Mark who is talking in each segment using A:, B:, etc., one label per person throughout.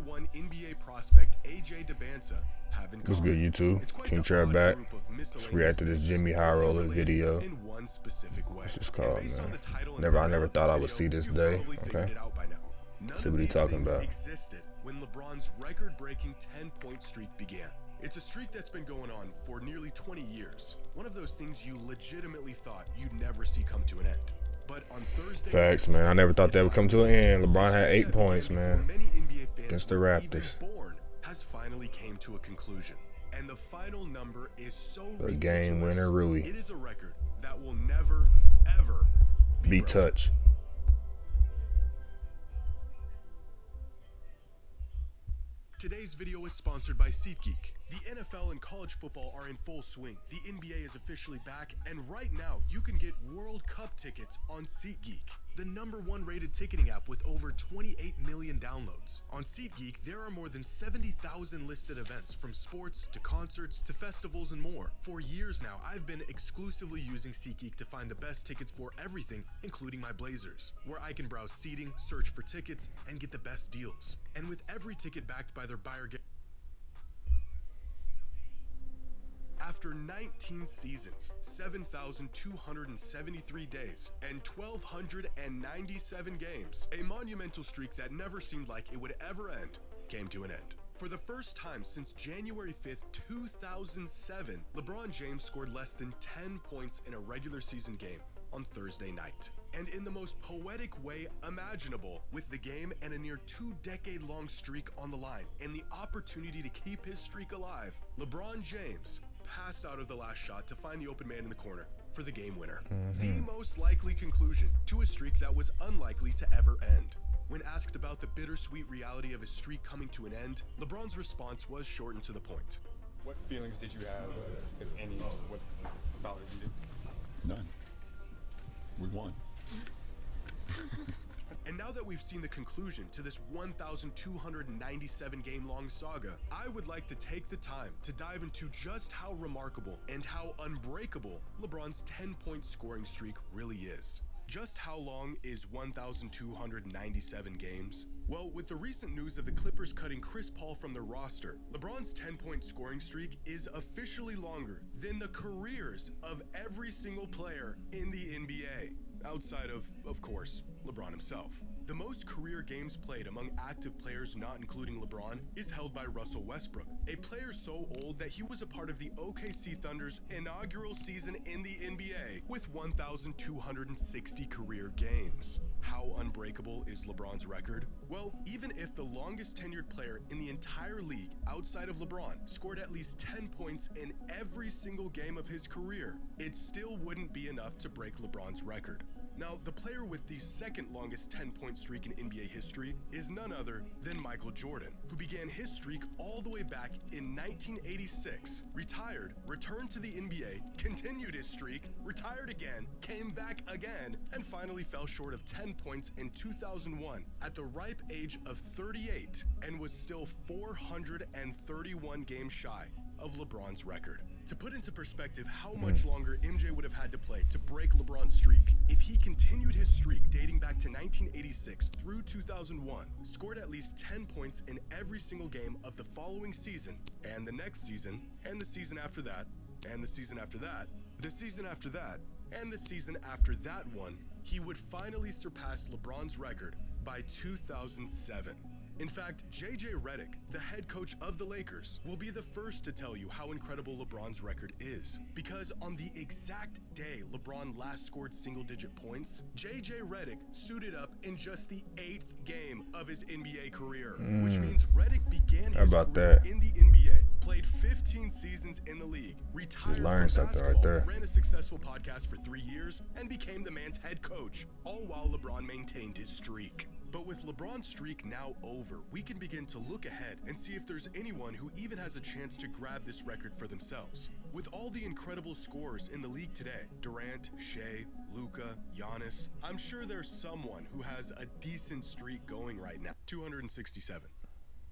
A: #1 NBA prospect AJ Debinsa have in common.
B: What's good, YouTube? KingTRAVV back. Let's react to this Jimmy High Roller video.
A: In one specific way.
B: What's this called, man? I never thought I would see this day. Okay. See what he's talking about.
A: Existed when LeBron's record-breaking 10-point streak began. It's a streak that's been going on for nearly 20 years. One of those things you legitimately thought you'd never see come to an end. But on Thursday,
B: facts, man. I never thought that would come to an end. LeBron had 8 points, man, against the Raptors.
A: Has finally came to a conclusion, and the final number is so
B: the game winner, Rui.
A: It is a record that will never, ever
B: be touched.
A: Today's video is sponsored by SeatGeek. The NFL and college football are in full swing. The NBA is officially back, and right now you can get World Cup tickets on SeatGeek, the #1 rated ticketing app with over 28 million downloads. On SeatGeek, there are more than 70,000 listed events, from sports to concerts to festivals and more. For years now, I've been exclusively using SeatGeek to find the best tickets for everything, including my Blazers, where I can browse seating, search for tickets, and get the best deals. And with every ticket backed by their buyer guarantee. After 19 seasons, 7,273 days, and 1,297 games, a monumental streak that never seemed like it would ever end came to an end. For the first time since January 5th, 2007, LeBron James scored less than 10 points in a regular season game on Thursday night. And in the most poetic way imaginable, with the game and a near 2-decade-long streak on the line and the opportunity to keep his streak alive, LeBron James passed out of the last shot to find the open man in the corner for the game winner. The most likely conclusion to a streak that was unlikely to ever end. When asked about the bittersweet reality of his streak coming to an end, LeBron's response was short and to the point.
C: What feelings did you have, if any, what bothered you?
D: None. We won.
A: And now that we've seen the conclusion to this 1,297 game-long saga, I would like to take the time to dive into just how remarkable and how unbreakable LeBron's 10-point scoring streak really is. Just how long is 1,297 games? Well, with the recent news of the Clippers cutting Chris Paul from their roster, LeBron's 10-point scoring streak is officially longer than the careers of every single player in the NBA, outside of course, LeBron himself. The most career games played among active players not including LeBron is held by Russell Westbrook, a player so old that he was a part of the OKC Thunder's inaugural season in the NBA with 1,260 career games. How unbreakable is LeBron's record? Well, even if the longest tenured player in the entire league outside of LeBron scored at least 10 points in every single game of his career, it still wouldn't be enough to break LeBron's record. Now, the player with the second longest 10-point streak in NBA history is none other than Michael Jordan, who began his streak all the way back in 1986, retired, returned to the NBA, continued his streak, retired again, came back again, and finally fell short of 10 points in 2001 at the ripe age of 38, and was still 431 games shy of LeBron's record. To put into perspective how much longer MJ would have had to play to break LeBron's streak, if he continued his streak dating back to 1986 through 2001, scored at least 10 points in every single game of the following season, and the next season, and the season after that, and the season after that, the season after that, and the season after that one, he would finally surpass LeBron's record by 2007. In fact, JJ Redick, the head coach of the Lakers, will be the first to tell you how incredible LeBron's record is. Because on the exact day LeBron last scored single-digit points, JJ Redick suited up in just the 8th game of his NBA career, which means Redick began his career in the NBA, played 15 seasons in the league, retired from basketball, ran a successful podcast for 3 years, and became the man's head coach, all while LeBron maintained his streak. But with LeBron's streak now over, we can begin to look ahead and see if there's anyone who even has a chance to grab this record for themselves. With all the incredible scorers in the league today, Durant, Shea, Luka, Giannis, I'm sure there's someone who has a decent streak going right now. 267.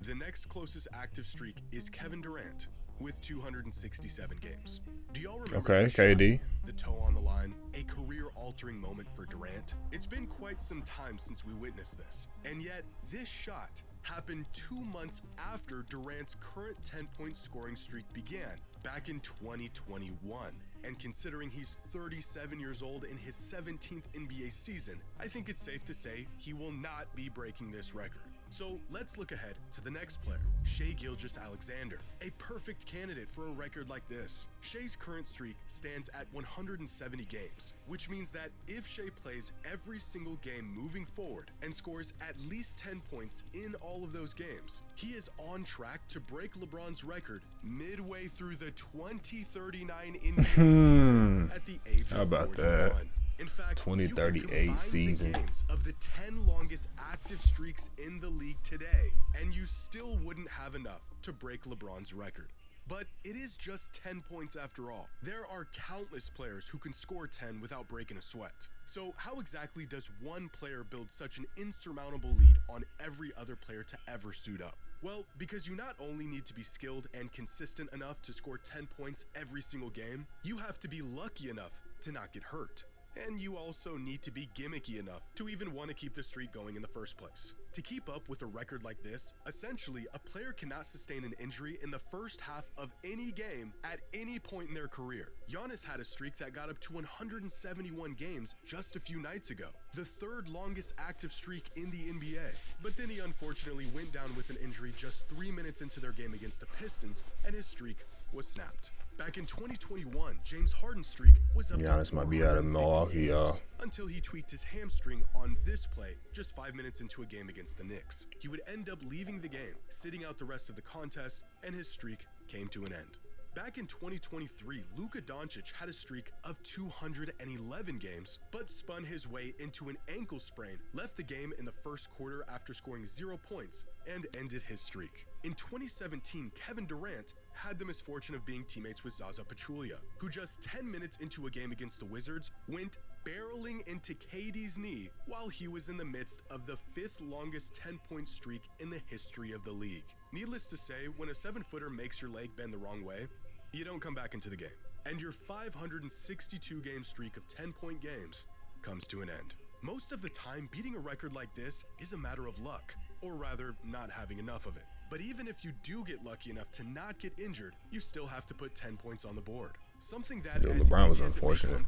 A: The next closest active streak is Kevin Durant with 267 games. Do y'all remember
B: KD?
A: The toe on the line, a career-altering moment for Durant? It's been quite some time since we witnessed this, and yet this shot happened 2 months after Durant's current 10-point scoring streak began, back in 2021. And considering he's 37 years old in his 17th NBA season, I think it's safe to say he will not be breaking this record. So let's look ahead to the next player, Shai Gilgeous-Alexander, a perfect candidate for a record like this. Shai's current streak stands at 170 games, which means that if Shai plays every single game moving forward and scores at least 10 points in all of those games, he is on track to break LeBron's record midway through the 2039 NBA season at the age of 41.
B: How about that?
A: In fact,
B: 2038 season.
A: the games of the 10 longest active streaks in the league today, and you still wouldn't have enough to break LeBron's record. But it is just 10 points after all. There are countless players who can score 10 without breaking a sweat. So how exactly does one player build such an insurmountable lead on every other player to ever suit up? Well, because you not only need to be skilled and consistent enough to score 10 points every single game, you have to be lucky enough to not get hurt. And you also need to be gimmicky enough to even want to keep the streak going in the first place. To keep up with a record like this, essentially, a player cannot sustain an injury in the first half of any game at any point in their career. Giannis had a streak that got up to 171 games just a few nights ago, the third longest active streak in the NBA. But then he unfortunately went down with an injury just 3 minutes into their game against the Pistons, and his streak was snapped. Back in 2021, James Harden's streak was up
B: Giannis might be out of Milwaukee, y'all.
A: Until he tweaked his hamstring on this play just 5 minutes into a game against the Knicks. He would end up leaving the game, sitting out the rest of the contest, and his streak came to an end. Back in 2023, Luka Doncic had a streak of 211 games, but spun his way into an ankle sprain, left the game in the first quarter after scoring 0 points, and ended his streak. In 2017, Kevin Durant had the misfortune of being teammates with Zaza Pachulia, who just 10 minutes into a game against the Wizards went barreling into KD's knee while he was in the midst of the 5th longest 10-point streak in the history of the league. Needless to say, when a 7-footer makes your leg bend the wrong way, you don't come back into the game, and your 562-game streak of 10-point games comes to an end. Most of the time, beating a record like this is a matter of luck, or rather, not having enough of it. But even if you do get lucky enough to not get injured, you still have to put 10 points on the board. Something that
B: LeBron was unfortunate.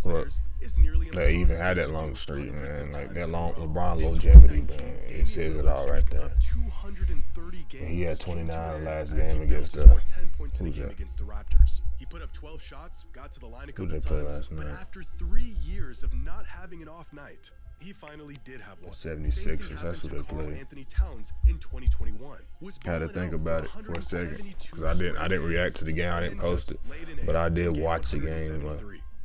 B: Look, they even had that long streak, man. Like that long LeBron longevity, man. It says it all right there. And he had 29 last game against the
A: Raptors. He put up 12 shots, got to the line a couple times, but after 3 years of not having an off night, he finally did have one.
B: 76ers, that's who they played.
A: Anthony Towns in 2021.
B: Had to think about it for a second, because I didn't react to the game. I didn't post it, but I did watch the game.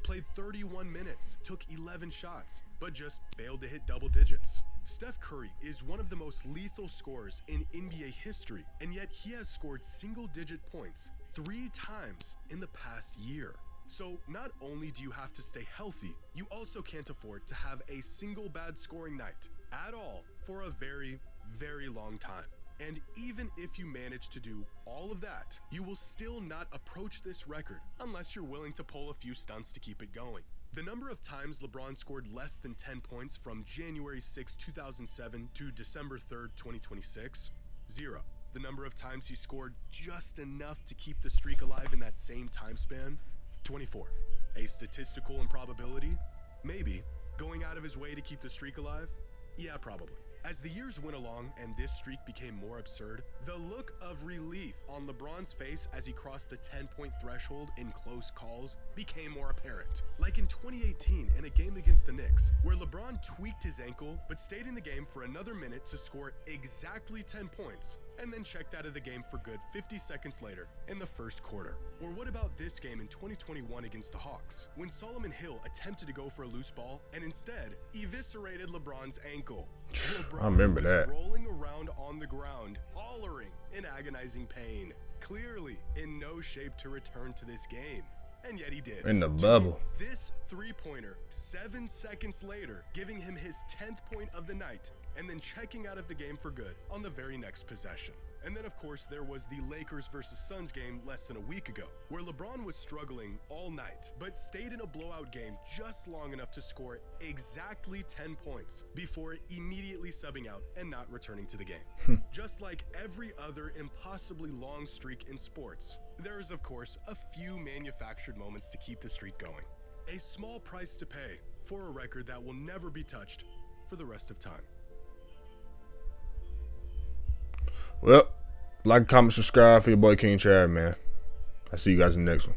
A: Played 31 minutes, took 11 shots, but just failed to hit double digits. Steph Curry is one of the most lethal scorers in NBA history, and yet he has scored single-digit points 3 times in the past year. So not only do you have to stay healthy, you also can't afford to have a single bad scoring night at all for a very, very long time. And even if you manage to do all of that, you will still not approach this record unless you're willing to pull a few stunts to keep it going. The number of times LeBron scored less than 10 points from January 6, 2007 to December 3rd, 2026, 0. The number of times he scored just enough to keep the streak alive in that same time span, 24. A statistical improbability? Maybe. Going out of his way to keep the streak alive? Yeah, probably. As the years went along and this streak became more absurd, the look of relief on LeBron's face as he crossed the 10-point threshold in close calls became more apparent. Like in 2018 in a game against the Knicks, where LeBron tweaked his ankle but stayed in the game for another minute to score exactly 10 points, and then checked out of the game for good 50 seconds later in the first quarter. Or what about this game in 2021 against the Hawks, when Solomon Hill attempted to go for a loose ball and instead eviscerated LeBron's ankle? LeBron
B: I remember that.
A: Rolling around on the ground, hollering in agonizing pain, clearly in no shape to return to this game. And yet he did.
B: In the bubble.
A: This three-pointer 7 seconds later, giving him his 10th point of the night, and then checking out of the game for good on the very next possession. And then, of course, there was the Lakers versus Suns game less than a week ago, where LeBron was struggling all night, but stayed in a blowout game just long enough to score exactly 10 points before immediately subbing out and not returning to the game. Just like every other impossibly long streak in sports, there is, of course, a few manufactured moments to keep the streak going. A small price to pay for a record that will never be touched for the rest of time.
B: Well, like, comment, subscribe for your boy KingTRAVV, man. I'll see you guys in the next one.